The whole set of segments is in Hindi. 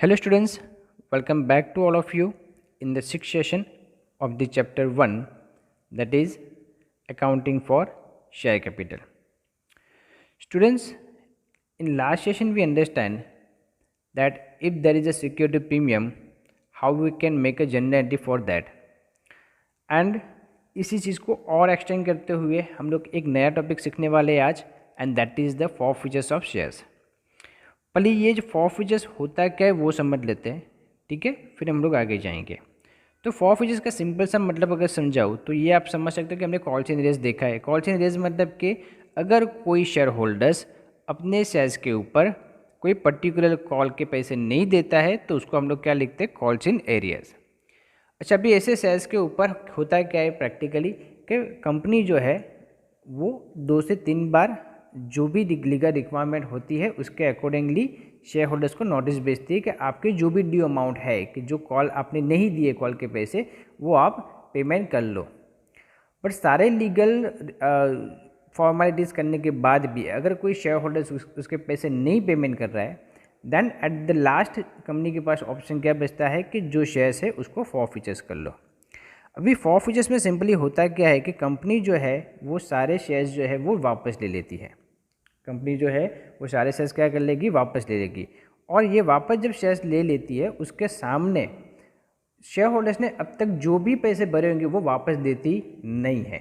Hello students, welcome back to all of you in the sixth session of the chapter 1, that is accounting for share capital. Students, in last session we understand that if there is a security premium, how we can make a journal entry for that. And इसी चीज़ को और एक्सटेंड करते हुए हम लोग एक नया टॉपिक सीखने वाले हैं आज, and that is the 4 features of shares. पहले ये जो 4 फीचर्स होता क्या है वो समझ लेते हैं, ठीक है, फिर हम लोग आगे जाएंगे। तो 4 फीचर्स का सिंपल सा मतलब अगर समझाऊँ तो ये आप समझ सकते हो कि हमने कॉल चेन रेस देखा है। कॉल चेन रेस मतलब कि अगर कोई शेयर होल्डर्स अपने शेयर्स के ऊपर कोई पर्टिकुलर कॉल के पैसे नहीं देता है तो उसको हम लोग क्या लिखते हैं, कॉल चेन एरियाज। अच्छा, अभी ऐसे शेयर्स के ऊपर होता है क्या है प्रैक्टिकली कि कंपनी जो है वो 2 से 3 बार जो भी लीगल रिक्वायरमेंट होती है उसके अकॉर्डिंगली शेयर होल्डर्स को नोटिस भेजती है कि आपके जो भी ड्यू अमाउंट है, कि जो कॉल आपने नहीं दिए कॉल के पैसे, वो आप पेमेंट कर लो। बट सारे लीगल फॉर्मेलिटीज़ करने के बाद भी अगर कोई शेयर होल्डर्स उसके पैसे नहीं पेमेंट कर रहा है, then at the last company के पास ऑप्शन क्या बचता है कि जो शेयर्स है उसको फॉरफीचर्स कर लो। अभी फॉरफीचर्स में सिंपली होता क्या है कि कंपनी जो है वो सारे शेयर्स जो है वो वापस ले लेती है। कंपनी जो है वो सारे शेयर्स क्या कर लेगी, वापस ले लेगी। और ये वापस जब शेयर्स ले लेती है उसके सामने शेयर होल्डर्स ने अब तक जो भी पैसे भरे होंगे वो वापस देती नहीं है।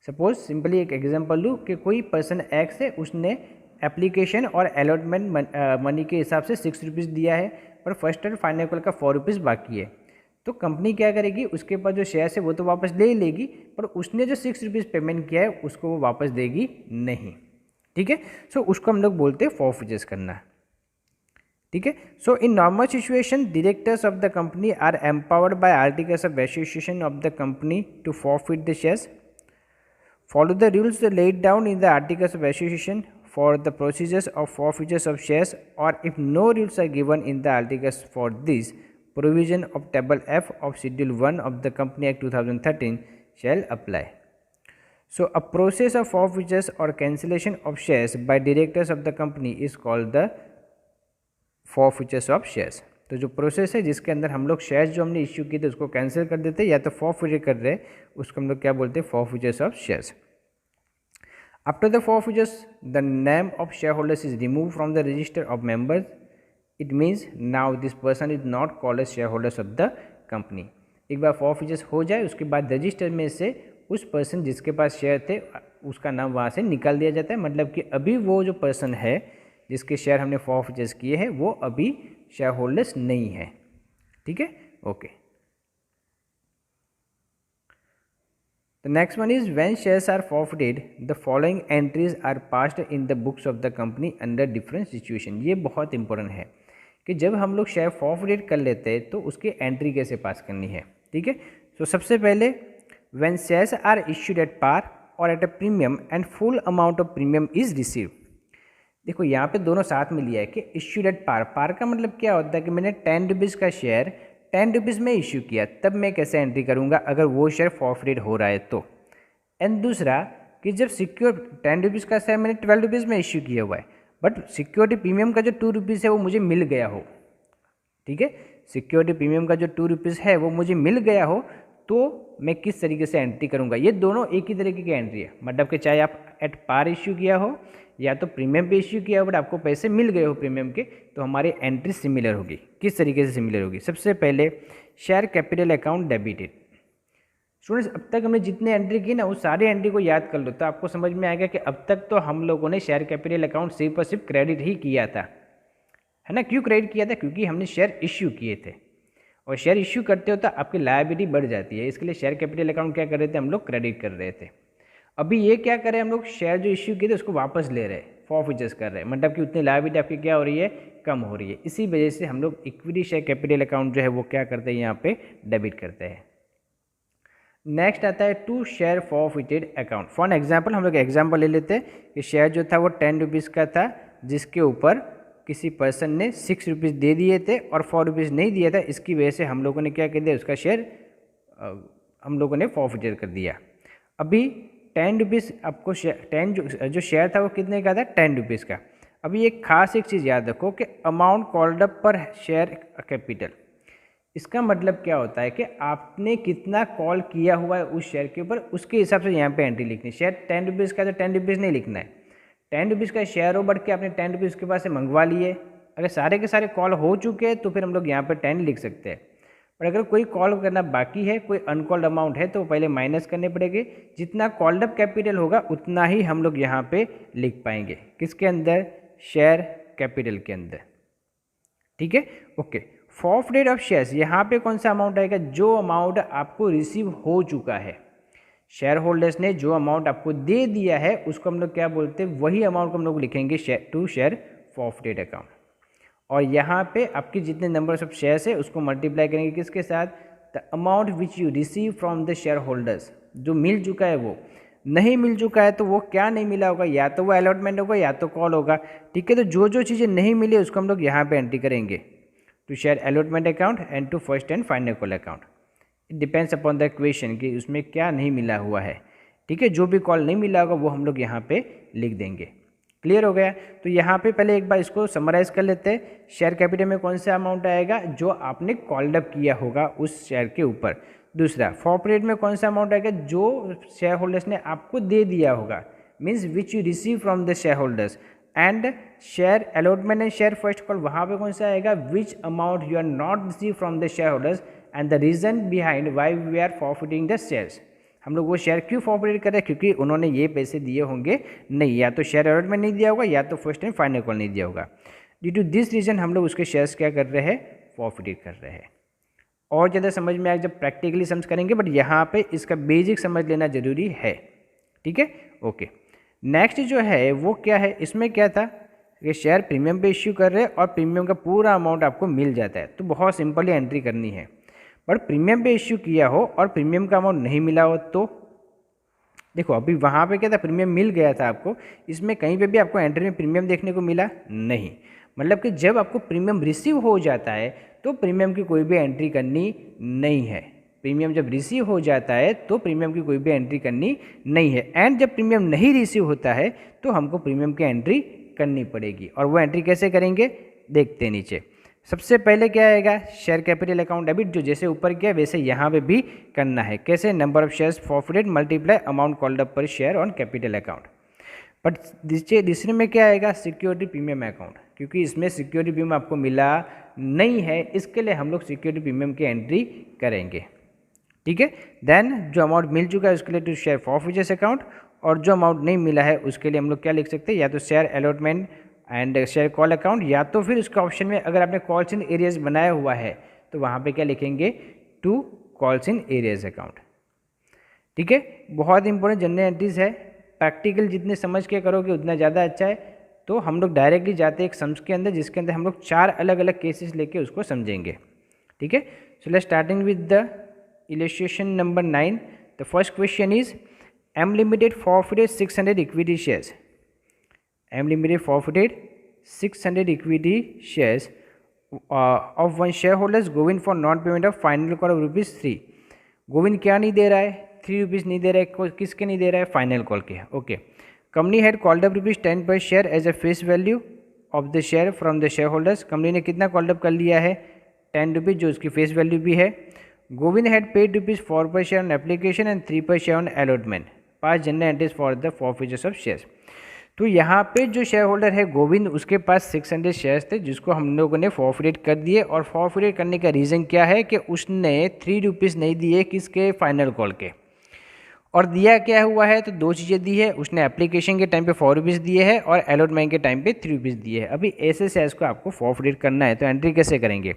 सपोज सिंपली एक एग्जांपल लूँ कि कोई पर्सन एक्स है, उसने एप्लीकेशन और अलॉटमेंट मनी के हिसाब से 6 रुपीज़ दिया है, पर फर्स्ट एंड फाइनल कॉल का 4 रुपीज़ बाकी है। तो कंपनी क्या करेगी, उसके पास जो शेयर्स है वो तो वापस ले ही लेगी, पर उसने जो 6 रुपीज़ पेमेंट किया है उसको वो वापस देगी नहीं। ठीक है, सो उसको हम लोग बोलते हैं फॉरफीचर्स करना। ठीक है, so in normal situation directors of the company are empowered by articles of association of the company to forfeit the shares, follow the rules laid down in the articles of association for the procedures of forfeitures of shares, or if no rules are given in the articles for this, provision of table F of schedule 1 of the company act 2013 shall apply. So a process of forfeitures or cancellation of shares by directors of the company is called the forfeitures of shares. तो जो प्रोसेस है जिसके अंदर हम लोग शेयर्स जो हमने इश्यू किए थे उसको कैंसिल कर देते हैं या तो फॉरफीचर कर रहे हैं, उसको हम लोग क्या बोलते हैं, forfeitures of shares. After the forfeitures the name of share holders is remove from the register of members. It means now this person is not called as share holders of the company. एक बार फॉरफीचर्स हो जाए उसके बाद रजिस्टर में से उस पर्सन जिसके पास शेयर थे उसका नाम वहाँ से निकाल दिया जाता है। मतलब कि अभी वो जो पर्सन है जिसके शेयर हमने फॉरफीचर्स किए हैं वो अभी शेयर होल्डर्स नहीं है। ठीक है, okay. The next one is when shares are forfeited the following entries are passed in the books of the company under different situation. ये बहुत इंपॉर्टेंट है कि जब हम लोग शेयर फॉरफिटेड कर लेते हैं तो उसकी एंट्री कैसे पास करनी है। ठीक है, तो सबसे पहले when shares are issued at par और at a premium and full amount of premium is receive. देखो यहाँ पे दोनों साथ में लिया है कि इश्यूड एट पार। पार का मतलब क्या होता है कि मैंने 10 रुपीज़ का शेयर 10 रुपीज़ में इश्यू किया, तब मैं कैसे एंट्री करूँगा अगर वो शेयर फॉरफिटेड हो रहा है तो। एंड दूसरा कि जब सिक्योर 10 रुपीज़ का शेयर मैंने 12 रुपीज़ में इश्यू किया हुआ है, बट सिक्योरिटी प्रीमियम का जो 2 रुपीज़ है वो मुझे मिल गया हो। ठीक है, सिक्योरिटी प्रीमियम का जो 2 रुपीज़ है वो मुझे मिल गया हो तो मैं किस तरीके से एंट्री करूँगा। ये दोनों एक ही तरीके की एंट्री है, मतलब कि चाहे आप एट पार इश्यू किया हो या तो प्रीमियम पे इश्यू किया हो बट आपको पैसे मिल गए हो प्रीमियम के, तो हमारी एंट्री सिमिलर होगी। किस तरीके से सिमिलर होगी, सबसे पहले share capital account debited. Students, अब तक हमने जितने एंट्री की ना वो सारी एंट्री को याद कर लो तो आपको समझ में आएगा कि अब तक तो हम लोगों ने शेयर कैपिटल अकाउंट सिर्फ और सिर्फ क्रेडिट ही किया था, है ना। क्यों क्रेडिट किया था, क्योंकि हमने शेयर इश्यू किए थे, और शेयर इश्यू करते हो तो आपकी लायबिलिटी बढ़ जाती है, इसके लिए शेयर कैपिटल अकाउंट क्या कर रहे थे, हम लोग क्रेडिट कर रहे थे। अभी ये क्या करें, हम लोग शेयर जो इश्यू किए थे उसको वापस ले रहे हैं, फॉरफीचर्स कर रहे हैं, मतलब कि उतनी लायबिलिटी आपकी क्या हो रही है, कम हो रही है। इसी वजह से हम लोग इक्विटी शेयर कैपिटल अकाउंट जो है वो क्या करते हैं, यहाँ पे डेबिट करते हैं। नेक्स्ट आता है to share forfeited account. For example हम लोग एग्जाम्पल ले लेते हैं कि शेयर जो था वो 10 रुपीज़ का था जिसके ऊपर किसी पर्सन ने 6 रुपीज़ दे दिए थे और 4 रुपीज़ नहीं दिया था, इसकी वजह से हम लोगों ने क्या कर दिया, उसका शेयर हम लोगों ने फॉरफिटेड कर दिया। अभी 10 रुपीज़ आपको शेयर 10 जो शेयर था वो कितने का था, 10 रुपीज़ का। अभी एक खास एक चीज़ याद रखो कि amount called up per share capital, इसका मतलब क्या होता है कि आपने कितना कॉल किया हुआ है उस शेयर के ऊपर, उसके हिसाब से यहाँ पे एंट्री लिखनी है। शेयर 10 रुपीज़ का तो 10 रुपीज़ नहीं लिखना है। 10 रुपीज़ का शेयर हो बढ़ के आपने 10 रुपीज़ के पास से मंगवा लिए, अगर सारे के सारे कॉल हो चुके हैं तो फिर हम लोग यहाँ पर 10 लिख सकते हैं। पर अगर कोई कॉल करना बाकी है, कोई अनकॉल्ड अमाउंट है, तो पहले माइनस करने पड़ेंगे। जितना कॉल्ड अप कैपिटल होगा उतना ही हम लोग यहाँ पे लिख पाएंगे, किसके अंदर, शेयर कैपिटल के अंदर। ठीक है, ओके। फॉरफिटेड ऑफ शेयर्स, यहाँ पे कौन सा अमाउंट आएगा, जो अमाउंट आपको रिसीव हो चुका है, शेयर होल्डर्स ने जो अमाउंट आपको दे दिया है उसको हम लोग क्या बोलते हैं, वही अमाउंट को हम लोग लिखेंगे टू शेयर फॉरफिटेड अकाउंट। और यहाँ पे आपके जितने नंबर्स ऑफ शेयर्स है उसको मल्टीप्लाई करेंगे किसके साथ, the amount which you receive from the share holders. जो मिल चुका है वो, नहीं मिल चुका है तो वो क्या नहीं मिला होगा, या तो वो अलॉटमेंट होगा या तो कॉल होगा। ठीक है, तो जो जो चीज़ें नहीं मिली उसको हम लोग यहाँ पे एंट्री करेंगे, to share allotment account and to first and final call account. It depends upon the question कि उसमें क्या नहीं मिला हुआ है। ठीक है, जो भी कॉल नहीं मिला होगा वो हम लोग यहाँ पे लिख देंगे। क्लियर हो गया। तो यहाँ पे पहले एक बार इसको समराइज कर लेते हैं। शेयर कैपिटल में कौन सा अमाउंट आएगा, जो आपने कॉल्ड अप किया होगा उस शेयर के ऊपर। दूसरा, फॉरफिटेड में कौन सा अमाउंट आएगा, जो शेयर होल्डर्स ने आपको दे दिया होगा, means which you receive from the share holders. And share allotment and share first call, वहाँ पे कौन सा आएगा, which amount you are not receive from the share holders and the reason behind why we are forfeiting the shares. हम लोग वो शेयर क्यों फॉरफिट कर रहे हैं, क्योंकि उन्होंने ये पैसे दिए होंगे नहीं, या तो शेयर अलॉटमेंट नहीं दिया होगा या तो फर्स्ट एंड फाइनल कॉल नहीं दिया होगा। ड्यू टू दिस रीजन हम लोग उसके शेयर्स क्या कर रहे हैं, फॉरफिट कर रहे हैं। और ज़्यादा समझ में आएगा जब प्रैक्टिकली समझ करेंगे, बट यहाँ पे इसका बेसिक समझ लेना जरूरी है। ठीक है, ओके। नेक्स्ट जो है वो क्या है, इसमें क्या था कि शेयर प्रीमियम पे इश्यू कर रहे हैं और प्रीमियम का पूरा अमाउंट आपको मिल जाता है, तो बहुत सिंपली एंट्री करनी है। बट प्रीमियम पे इश्यू किया हो और प्रीमियम का अमाउंट नहीं मिला हो, तो देखो अभी वहाँ पे क्या था, प्रीमियम मिल गया था आपको, इसमें कहीं पे भी आपको एंट्री में प्रीमियम देखने को मिला नहीं। मतलब कि जब आपको प्रीमियम रिसीव हो जाता है तो प्रीमियम की कोई भी एंट्री करनी नहीं है। प्रीमियम जब रिसीव हो जाता है तो प्रीमियम की कोई भी एंट्री करनी नहीं है। एंड जब प्रीमियम नहीं रिसीव होता है तो हमको प्रीमियम की एंट्री करनी पड़ेगी। और वो एंट्री कैसे करेंगे, देखते हैं नीचे। सबसे पहले क्या आएगा, शेयर कैपिटल अकाउंट डेबिट, जो जैसे ऊपर किया वैसे यहाँ पे भी करना है। कैसे, number of shares forfeited multiply amount called up per share on capital account. But दूसरे में क्या आएगा, सिक्योरिटी प्रीमियम अकाउंट, क्योंकि इसमें सिक्योरिटी प्रीमियम आपको मिला नहीं है, इसके लिए हम लोग सिक्योरिटी प्रीमियम की एंट्री करेंगे। ठीक है, देन जो अमाउंट मिल चुका है उसके लिए टू शेयर फॉरफिचर्स अकाउंट, और जो अमाउंट नहीं मिला है उसके लिए हम लोग क्या लिख सकते हैं, या तो share allotment and share call account, या तो फिर उसका ऑप्शन में अगर आपने कॉल्स इन एरियाज बनाया हुआ है तो वहाँ पे क्या लिखेंगे, to calls in arrears account. ठीक है, बहुत इंपॉर्टेंट जनरल एंट्रीज है, प्रैक्टिकल जितने समझ के करोगे उतना ज़्यादा अच्छा है। तो हम लोग डायरेक्टली जाते हैं एक सम्स के अंदर, जिसके अंदर हम लोग 4 अलग अलग केसेस लेके उसको समझेंगे। ठीक है, so let's starting with the illustration number 9। The first question is M Limited forfeited 600 equity shares. M Limited forfeited 600 equity shares of one shareholders Govind for non-payment of final call of ₹3। Govind क्या नहीं दे रहा है, 3 रुपीज़ नहीं दे रहा है, किसके नहीं दे रहा है, फाइनल कॉल के। Okay, company had called up ₹10 per share as a face value of the share from the share holders. Company ने कितना कॉल्ड अप कर लिया है, 10 रुपीज़, जो उसकी फेस वैल्यू भी है। गोविंद हैड पेड ₹4 पर share on application and 3 per share on allotment. 5 general entries for the forfeitures of shares. तो यहाँ पे जो शेयर होल्डर है गोविंद, उसके पास 600 शेयर्स थे जिसको हम लोगों ने फॉरफिट कर दिए। और फॉरफिट करने का रीज़न क्या है कि उसने 3 रुपीज़ नहीं दिए किसके, फाइनल कॉल के। और दिया क्या हुआ है, तो 2 चीज़ें दी है, उसने एप्लीकेशन के टाइम पे 4 रुपीज़ दिए हैं और अलॉटमेंट के टाइम पे 3 रुपीज़ दिए हैं। अभी ऐसे शेयर्स को आपको फॉरफिट करना है, तो एंट्री कैसे करेंगे,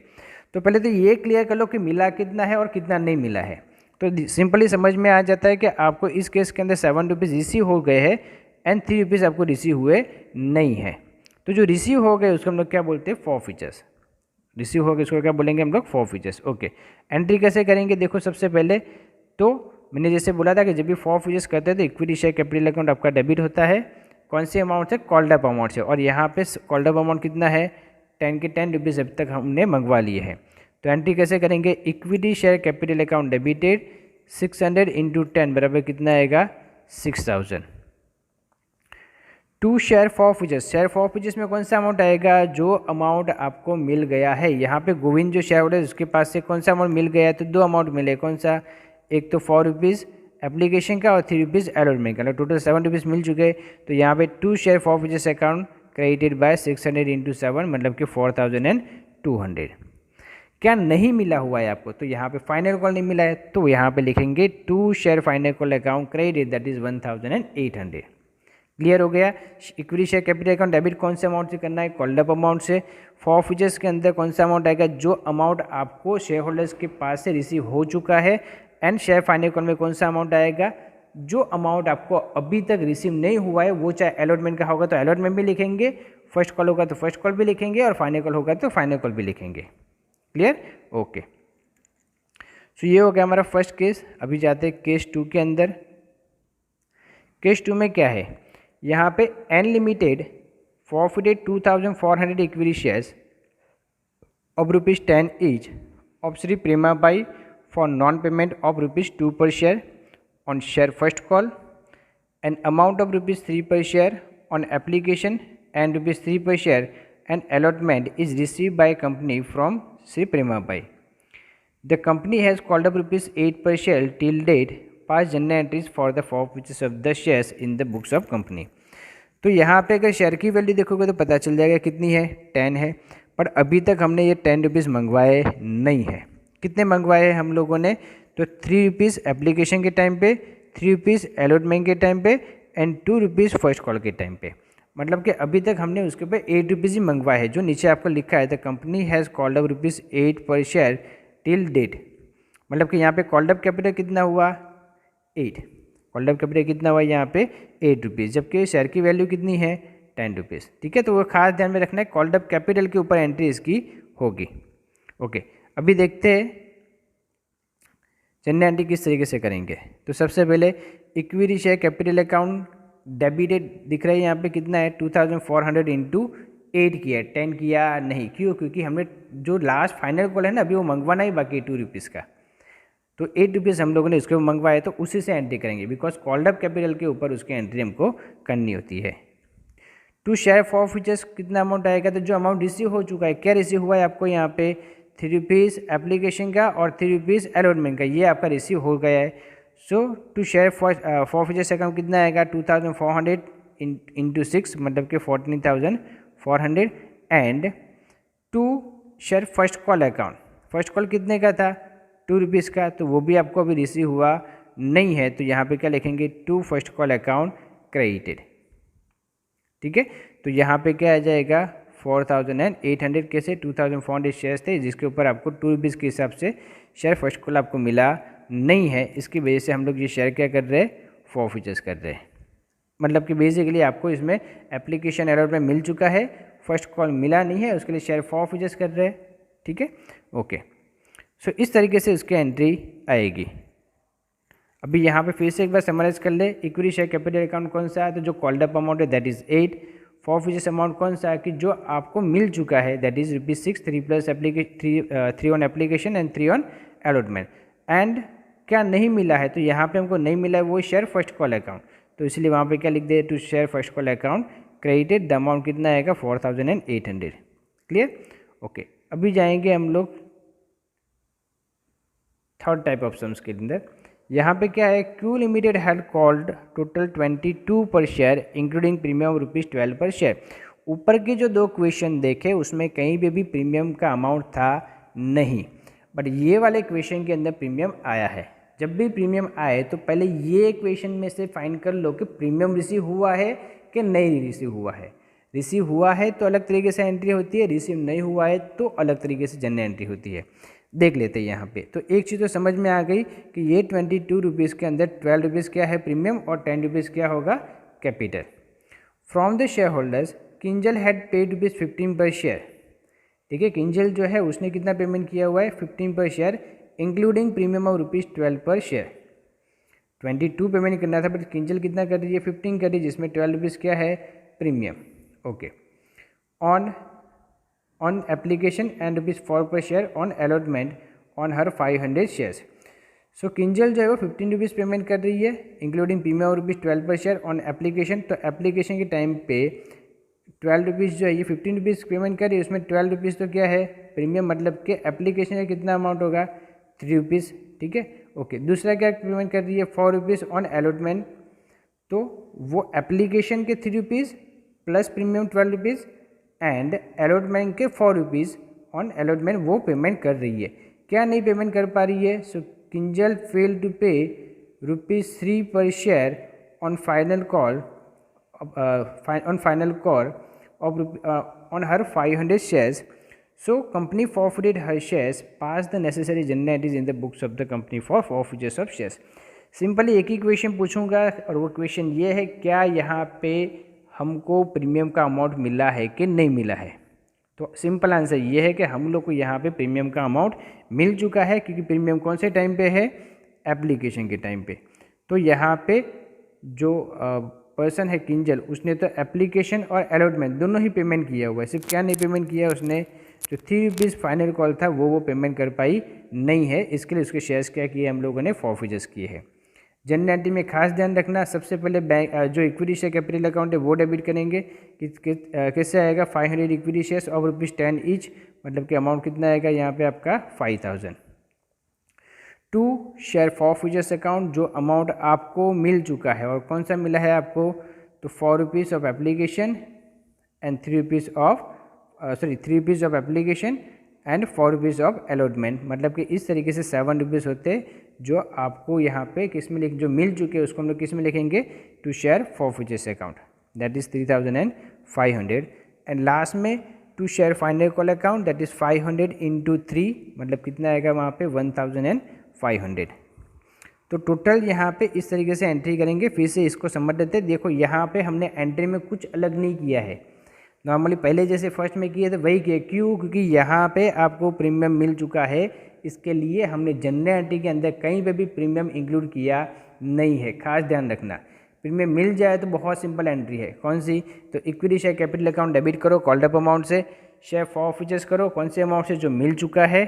तो पहले तो ये क्लियर कर लो कि मिला कितना है और कितना नहीं मिला है। तो सिंपली समझ में आ जाता है कि आपको इस केस के अंदर 7 रुपीज़ रिसीव हो गए हैं एंड 3 रुपीज़ आपको रिसीव हुए नहीं है। तो जो रिसीव हो गए उसको हम लोग क्या बोलते हैं, फॉरफिचर्स। रिसीव हो गए उसको क्या बोलेंगे हम लोग, फॉरफिचर्स। ओके, एंट्री कैसे करेंगे, देखो सबसे पहले तो मैंने जैसे बोला था कि जब भी फॉरफिचर्स करते हैं तो इक्विटी शेयर कैपिटल अकाउंट आपका डेबिट होता है। कौन से अमाउंट से, कॉल्ड अप अमाउंट से। और यहाँ पे कॉल्ड अप अमाउंट कितना है, 10 के 10 रुपीज़ अब तक हमने मंगवा लिए हैं। तो एंट्री कैसे करेंगे, equity share capital account debited 600 × 10 बराबर कितना आएगा, 6000। टू शेयर फॉरफिचर्स, शेयर फॉरफिचर्स में कौन सा अमाउंट आएगा, जो अमाउंट आपको मिल गया है। यहाँ पे गोविंद जो शेयर होल्डर है उसके पास से कौन सा अमाउंट मिल गया है, तो दो अमाउंट मिले, कौन सा, एक तो 4 रुपीज़ एप्लीकेशन का और 3 रुपीज़ अलॉटमेंट का, टोटल 7 रुपीज़ मिल चुके। तो यहाँ पे to share forfeitures account credited by 600 into 7 मतलब कि 4200। क्या नहीं मिला हुआ है आपको, तो यहाँ पे फाइनल कॉल नहीं मिला है, तो यहाँ पे लिखेंगे to share final call account credit that is 1800। Clear हो गया। Equity share capital account debit कौन से अमाउंट से करना है, कॉल्ड अप अमाउंट से। फॉरफिचर्स के अंदर कौन सा अमाउंट आएगा, जो अमाउंट आपको शेयर होल्डर्स के पास से रिसीव हो चुका है। एंड शेयर फाइनल कॉल में कौन सा अमाउंट आएगा, जो अमाउंट आपको अभी तक रिसीव नहीं हुआ है, वो चाहे अलॉटमेंट का होगा तो अलॉटमेंट भी लिखेंगे, फर्स्ट कॉल होगा तो फर्स्ट कॉल भी लिखेंगे, और फाइनल कॉल होगा तो फाइनल कॉल भी लिखेंगे। Clear, okay. सो ये हो गया हमारा फर्स्ट केस। अभी जाते हैं केस 2 के अंदर। केस 2 में क्या है, यहाँ पे unlimited forfeited 2400 equity shares of ₹10 each of Sri Prema Bai for non-payment of ₹2 per share on share first call, an amount of ₹3 per share on application and ₹3 per share and allotment is received by company from Sri Prema Bai. The company has called up ₹8 per share till date, past journal entries for the forfeitures of the shares in the books of company. तो यहाँ पे अगर शेयर की वैल्यू देखोगे तो पता चल जाएगा कितनी है, 10 है। पर अभी तक हमने ये 10 रुपीज़ मंगवाए नहीं है। कितने मंगवाए हैं हम लोगों ने, तो 3 रुपीज़ एप्लीकेशन के टाइम पे, 3 रुपीज़ अलॉटमेंट के टाइम पे एंड 2 रुपीज़ फर्स्ट कॉल के टाइम पे। मतलब कि अभी तक हमने उसके पे 8 रुपीज़ ही मंगवाए हैं। जो नीचे आपको लिखा है the company has called up ₹8 पर शेयर टिल डेट, मतलब कि यहाँ पे कॉल्ड अप कैपिटल कितना हुआ, 8। कॉल्ड अप कैपिटल कितना हुआ यहाँ पे, 8 रुपीज़, जबकि शेयर की वैल्यू कितनी है, 10 रुपीज़। ठीक है, तो वो खास ध्यान में रखना है, कॉल्ड अप कैपिटल के ऊपर एंट्री इसकी होगी। ओके, अभी देखते हैं जनरल एंट्री किस तरीके से करेंगे। तो सबसे पहले equity share capital account debited दिख रहा है यहाँ पे कितना है, 2400 इंटू 8 किया, 10 किया नहीं, क्यों, क्योंकि हमने जो लास्ट फाइनल कॉल है ना अभी वो मंगवाना ही बाकी 2 रुपीज़ का, तो 8 रुपीज़ हम लोगों ने उसके ऊपर मंगवाए, तो उसी से एंट्री करेंगे, बिकॉज कॉल्ड अप कैपिटल के ऊपर उसकी एंट्री हमको करनी होती है। टू शेयर फॉरफिचर्स कितना अमाउंट आएगा, तो जो अमाउंट रिसीव हो चुका है, क्या रिसीव हुआ है आपको यहाँ पे, 3 रुपीज़ एप्लीकेशन का और 3 रुपीज़ अलॉटमेंट का, ये आपका रिसीव हो गया है। So to share forfeitures account कितना आएगा, 2400 इंटू 6 मतलब कि 14400 and to share first call account, first call कितने का था, 2 रुपीज़ का, तो वो भी आपको अभी रिसीव हुआ नहीं है, तो यहाँ पे क्या लिखेंगे, to first call account credited. ठीक है, तो यहाँ पे क्या आ जाएगा, 4800, कैसे 2400 शेयर्स थे जिसके ऊपर आपको 2 रुपीज़ के हिसाब से शेयर फर्स्ट कॉल आपको मिला नहीं है, इसकी वजह से हम लोग ये शेयर क्या कर रहे हैं, फॉरफिचर्स कर रहे हैं। मतलब कि बेसिकली आपको इसमें एप्लीकेशन अलॉटमेंट मिल चुका है, फर्स्ट कॉल मिला नहीं है, उसके लिए शेयर फॉरफिचर्स कर रहे हैं। ठीक है, ओके। सो इस तरीके से उसकी एंट्री आएगी। अभी यहाँ पे फिर से एक बार समराइज कर ले, इक्विटी शेयर कैपिटल अकाउंट कौन सा है, तो जो कॉल्ड अप अमाउंट है दैट इज़ 8। फॉरफिचर्स अमाउंट कौन सा है, कि जो आपको मिल चुका है that is ₹6, 3 plus three on application and 3 on allotment. And क्या नहीं मिला है, तो यहाँ पे हमको नहीं मिला है वो शेयर फर्स्ट कॉल अकाउंट, तो इसलिए वहाँ पे क्या लिख दे, to share first call account credited, the अमाउंट कितना आएगा, 4800। Clear, okay. अभी जाएंगे हम लोग थर्ड टाइप ऑप्शंस के अंदर। यहाँ पे क्या है, Q limited had called total 22 पर शेयर इंक्लूडिंग प्रीमियम ₹12 पर शेयर। ऊपर के जो 2 क्वेश्चन देखे उसमें कहीं पे भी प्रीमियम का अमाउंट था नहीं, बट ये वाले क्वेश्चन के अंदर प्रीमियम आया है। जब भी प्रीमियम आए तो पहले ये क्वेश्चन में से फाइंड कर लो कि प्रीमियम रिसीव हुआ है कि नहीं रिसीव हुआ है। रिसीव हुआ है तो अलग तरीके से एंट्री होती है, रिसीव नहीं हुआ है तो अलग तरीके से जनरल एंट्री होती है। देख लेते हैं यहाँ पे। तो एक चीज़ तो समझ में आ गई कि ये 22 रुपीज़ के अंदर 12 रुपीज़ क्या है प्रीमियम और 10 रुपीज़ क्या होगा capital. From the share holders Kinjal had paid ₹15 पर शेयर। ठीक है, किंजल जो है उसने कितना पेमेंट किया हुआ है, 15 पर शेयर इंक्लूडिंग प्रीमियम ऑफ ₹12 पर शेयर। 22 पेमेंट करना था बट किंजल कितना कर रही है, 15 कर रही है, जिसमें 12 रुपीज़ क्या है premium. Okay, on application and ₹4 per share on allotment on her 500 shares. सो किंजल जो है वो 15 रुपीज़ पेमेंट कर रही है इंक्लूडिंग प्रीमियम रुपीज़ 12 पर शेयर ऑन एप्लीकेशन। तो एप्लीकेशन के टाइम पे 12 रुपीज़ जो है ये 15 रुपीज़ पेमेंट कर रही है, उसमें 12 रुपीज़ तो क्या है प्रीमियम, मतलब कि एप्लीकेशन का कितना अमाउंट होगा 3 रुपीज़, ठीक है ओके। दूसरा क्या पेमेंट कर रही है 4 रुपीज़ ऑन अलॉटमेंट, तो वो एप्लीकेशन के 3 rupees plus premium 12 rupees and allotment के 4 रुपीज़ ऑन अलॉटमेंट वो पेमेंट कर रही है। क्या नहीं पेमेंट कर पा रही है, सो किंजल फेल टू पे ₹3 per share on final call on her 500 shares. So company forfeited her shares, pass the necessary general entries in the books of the company for forfeitures of shares. Simply एक ही क्वेश्चन पूछूंगा और वो क्वेश्चन ये है क्या यहाँ पे हमको प्रीमियम का अमाउंट मिला है कि नहीं मिला है। तो सिंपल आंसर ये है कि हम लोग को यहाँ पे प्रीमियम का अमाउंट मिल चुका है, क्योंकि प्रीमियम कौन से टाइम पे है एप्लीकेशन के टाइम पे। तो यहाँ पे जो पर्सन है किंजल, उसने तो एप्लीकेशन और अलॉटमेंट दोनों ही पेमेंट किया हुआ है, सिर्फ क्या नहीं पेमेंट किया उसने जो 3 रुपीज़ फाइनल कॉल था वो पेमेंट कर पाई नहीं है। इसके लिए उसके शेयर्स क्या किए हम लोगों ने फॉरफिचर्स किए हैं। जनरल एंट्री में खास ध्यान रखना, सबसे पहले बैंक जो इक्विटी शेयर कैपिटल अकाउंट है वो डेबिट करेंगे। किससे आएगा 500 इक्विटी शेयर्स ऑफ ₹10 ईच, मतलब कि अमाउंट कितना आएगा यहाँ पे आपका 5000। टू शेयर फॉरफिचर्स अकाउंट, जो अमाउंट आपको मिल चुका है और कौन सा मिला है आपको, तो 4 rupees of application and 3 rupees of 3 rupees of application and 4 rupees of allotment, मतलब कि इस तरीके से 7 रुपीज़ होते जो आपको यहाँ पे किस में जो मिल चुके हैं उसको हम लोग किस में लिखेंगे to share forfeitures account, that is 3500। And last में to share final call account, that is 500 into 3, मतलब कितना आएगा वहाँ पे 1500। तो टोटल यहाँ पे इस तरीके से एंट्री करेंगे। फिर से इसको समझ लेते हैं। देखो यहाँ पे हमने एंट्री में कुछ अलग नहीं किया है, नॉर्मली पहले जैसे फर्स्ट में किए थे वही किए। क्यों? क्योंकि यहाँ पे आपको प्रीमियम मिल चुका है, इसके लिए हमने जनरल एंट्री के अंदर कहीं पे भी प्रीमियम इंक्लूड किया नहीं है। खास ध्यान रखना, प्रीमियम मिल जाए तो बहुत सिंपल एंट्री है। कौन सी? तो equity share capital account debit करो कॉल्ड अप अमाउंट से, शेयर फॉरफिचर्स करो कौन से अमाउंट से, जो मिल चुका है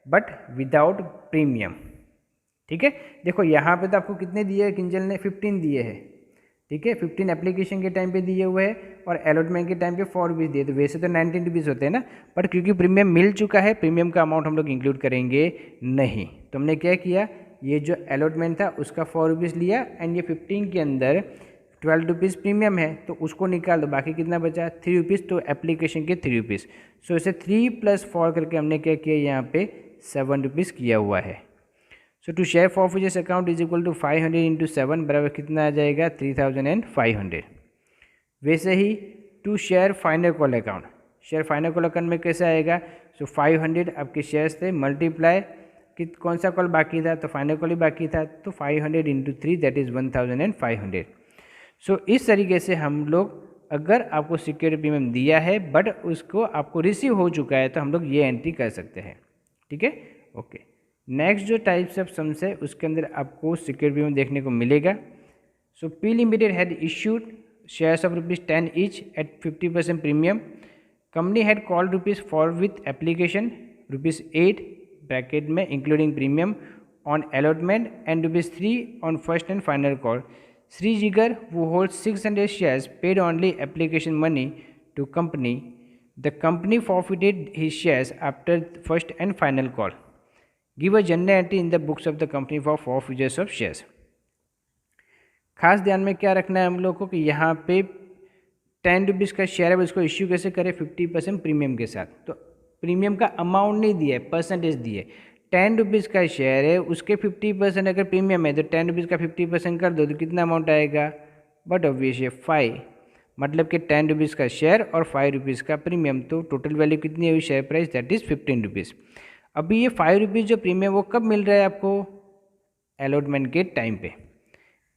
बट विदाउट प्रीमियम। ठीक है, देखो यहाँ पे तो आपको कितने दिए हैं किंजल ने, 15 दिए हैं। ठीक है, 15 एप्लीकेशन के टाइम पे दिए हुए हैं और अलॉटमेंट के टाइम पे 4 रुपीज़ दिए। तो वैसे तो 19 रुपीज़ होते हैं ना, बट क्योंकि प्रीमियम मिल चुका है प्रीमियम का अमाउंट हम लोग इंक्लूड करेंगे नहीं। तो हमने क्या किया, ये जो अलॉटमेंट था उसका 4 रुपीज़ लिया एंड ये 15 के अंदर 12 रुपीज़ प्रीमियम है तो उसको निकाल दो, बाकी कितना बचा 3 रुपीज़, तो एप्लीकेशन के 3 रुपीज़। सो इसे 3 + 4 करके हमने क्या किया यहाँ पे 7 रुपीज़ किया हुआ है। So to share forfeitures account is equal to 500 into 7 बराबर कितना आ जाएगा 3500। वैसे ही to share final call account, share final call account में कैसे आएगा, सो 500 आपके शेयर्स थे मल्टीप्लाई कि कौन सा कॉल बाकी था, तो फाइनल कॉल ही बाकी था, तो 500 इंटू 3 दैट इज़ 1500। सो इस तरीके से हम लोग, अगर आपको सिक्योरिटी प्रीमियम दिया है बट उसको आपको रिसीव हो चुका है तो हम लोग ये एंट्री कर सकते हैं। ठीक है, ओके। नेक्स्ट जो टाइप्स ऑफ सम्स है उसके अंदर आपको सिक्योरिटी प्रीमियम देखने को मिलेगा। So P limited had issued shares of ₹10 each at 50% premium. Company had called ₹4 with application, ₹8 bracket में including premium on allotment and ₹3 on first and final call. Sri Jigar, who holds 600 shares, paid only application money to company. The company forfeited his shares after first and final call. Give a journal entry in the books of the company for forfeitures of shares. खास ध्यान में क्या रखना है हम लोग को कि यहाँ पे 10 रुपीज़ का शेयर है, उसको इश्यू कैसे करें 50% प्रीमियम के साथ। तो प्रीमियम का अमाउंट नहीं दिया है, परसेंटेज दिए। 10 रुपीज़ का शेयर है, उसके 50% अगर प्रीमियम है तो 10 रुपीज़ का 50% कर दो तो कितना अमाउंट आएगा, बट ऑब्वियस है 5, मतलब कि 10 रुपीज़ का शेयर और 5 रुपीज़ का प्रीमियम, तो टोटल वैल्यू कितनी हुई share price, that is 15 rupees. अभी ये 5 रुपीज़ जो प्रीमियम वो कब मिल रहा है आपको, अलॉटमेंट के टाइम पे।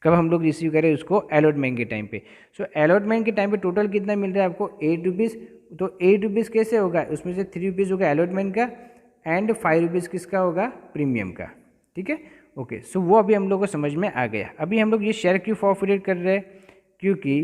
कब हम लोग रिसीव करें उसको, अलॉटमेंट के टाइम पे। सो अलॉटमेंट के टाइम पे टोटल कितना मिल रहा है आपको 8 रुपीज़। तो 8 रुपीज़ कैसे होगा, उसमें से 3 रुपीज़ होगा अलॉटमेंट का एंड 5 रुपीज़ किसका होगा, प्रीमियम का। ठीक है, ओके। सो वो अभी हम लोग को समझ में आ गया। अभी हम लोग ये शेयर क्यों फॉरफिटेड कर रहे हैं, क्योंकि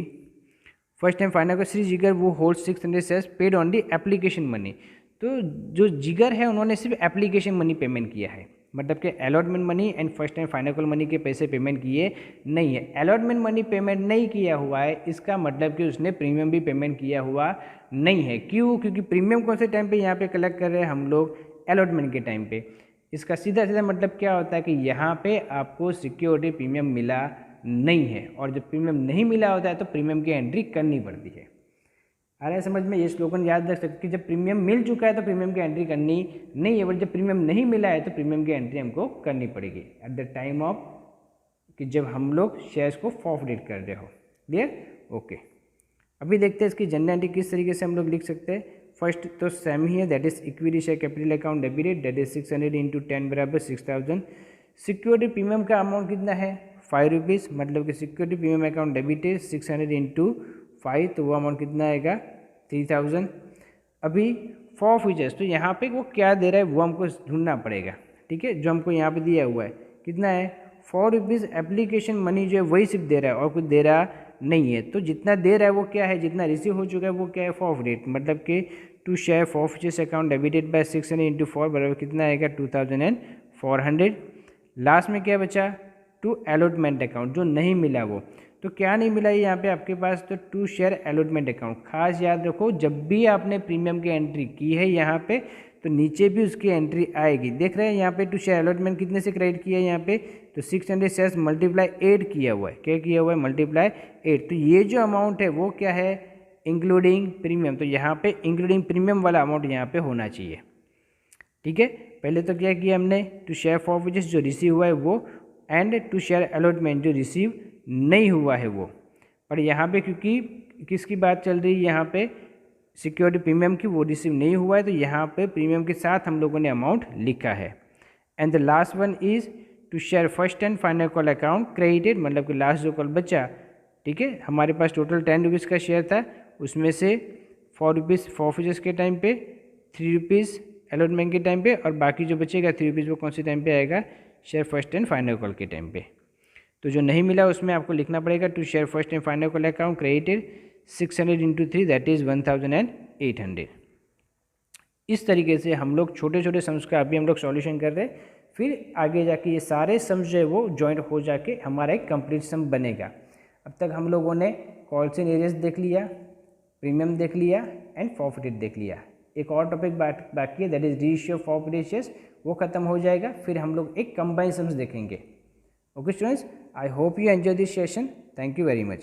फर्स्ट टाइम फाइनल को श्री जिगर वो hold 600 shares paid on the application money. तो जो जिगर है उन्होंने सिर्फ एप्लीकेशन मनी पेमेंट किया है, मतलब कि allotment money and first and final call money के पैसे पेमेंट किए नहीं है। अलॉटमेंट मनी पेमेंट नहीं किया हुआ है, इसका मतलब कि उसने प्रीमियम भी पेमेंट किया हुआ नहीं है। क्यों? क्योंकि प्रीमियम कौन से टाइम पे यहाँ पे कलेक्ट कर रहे हैं हम लोग? अलॉटमेंट के टाइम पे। इसका सीधा सीधा मतलब क्या होता है कि यहाँ पे आपको सिक्योरिटी प्रीमियम मिला नहीं है, और जब प्रीमियम नहीं मिला होता है तो प्रीमियम की एंट्री करनी पड़ती है। आ रहा है समझ में? ये स्लोगन याद रख सकते कि जब प्रीमियम मिल चुका है तो प्रीमियम की एंट्री करनी नहीं है, बट जब प्रीमियम नहीं मिला है तो प्रीमियम की एंट्री हमको करनी पड़ेगी एट द टाइम ऑफ कि जब हम लोग शेयर्स को फॉरवर्ड कर रहे हो। क्लियर? ओके। अभी देखते हैं इसकी जनरल एंट्री किस तरीके से हम लोग लिख सकते हैं। फर्स्ट तो सेम ही है, that is equity share capital account debited, that is 600 into 10 बराबर 6000। सिक्योरिटी प्रीमियम का अमाउंट कितना है? 5 रुपीज़, मतलब कि security premium account debited 600 into 5, तो वो अमाउंट कितना आएगा? 3000। अभी फॉर फीचर्स, तो यहाँ पे वो क्या दे रहा है वो हमको ढूंढना पड़ेगा। ठीक है, जो हमको यहाँ पे दिया हुआ है कितना है? 4 रुपीज़ एप्लीकेशन मनी जो है वही सिर्फ दे रहा है और कुछ दे रहा नहीं है। तो जितना दे रहा है वो क्या है? जितना रिसीव हो चुका है वो क्या है? फॉरवर्ड, मतलब कि to share forfeitures account debited by 600 into 4 बराबर कितना आएगा? 2400। लास्ट में क्या बचा? टू अलॉटमेंट अकाउंट, जो नहीं मिला वो। तो क्या नहीं मिला यहाँ पे आपके पास? तो टू शेयर अलॉटमेंट अकाउंट। खास याद रखो, जब भी आपने प्रीमियम की एंट्री की है यहाँ पे तो नीचे भी उसकी एंट्री आएगी। देख रहे हैं यहाँ पे टू शेयर अलॉटमेंट कितने से क्रेडिट किया है यहाँ पे? तो 600 शेयर्स मल्टीप्लाई 8 किया हुआ है। क्या किया हुआ है? मल्टीप्लाई 8। तो ये जो अमाउंट है वो क्या है? Including premium. तो यहाँ पे इंक्लूडिंग प्रीमियम वाला अमाउंट यहाँ पे होना चाहिए। ठीक है, पहले तो क्या किया हमने? टू शेयर फॉर फीचर्स जो रिसीव हुआ है वो, एंड टू शेयर अलॉटमेंट जो रिसीव नहीं हुआ है वो। पर यहाँ पे क्योंकि किसकी बात चल रही है यहाँ पे? सिक्योरिटी प्रीमियम की, वो रिसीव नहीं हुआ है, तो यहाँ पे प्रीमियम के साथ हम लोगों ने अमाउंट लिखा है। And the last one is to share first and final call account credited, मतलब कि लास्ट जो कॉल बचा, ठीक है, हमारे पास टोटल 10 रुपीज़ का शेयर था, उसमें से 4 रुपीज़ फॉर फीचर्स के टाइम पे, 3 रुपीज़ अलॉटमेंट के टाइम पे, और बाकी जो बचेगा 3 रुपीज़ वो कौन से टाइम पे आएगा? Share first and final call के टाइम पे। तो जो नहीं मिला उसमें आपको लिखना पड़ेगा to share first and final call account credited 600 into 3 that is 1800। इस तरीके से हम लोग छोटे छोटे सम्स का अभी हम लोग सॉल्यूशन कर रहे हैं, फिर आगे जाके ये सारे सम्स जो है वो जॉइंट हो जाके हमारा एक कंप्लीट सम बनेगा। अब तक हम लोगों ने कॉल्स एंड एरियर्स देख लिया, प्रीमियम देख लिया एंड फॉरफिटेड देख लिया। एक और टॉपिक बाकी है, that is ratio of forfeited shares, वो खत्म हो जाएगा, फिर हम लोग एक कंबाइंड सम्स देखेंगे। Okay students, I hope you enjoy this session. Thank you very much.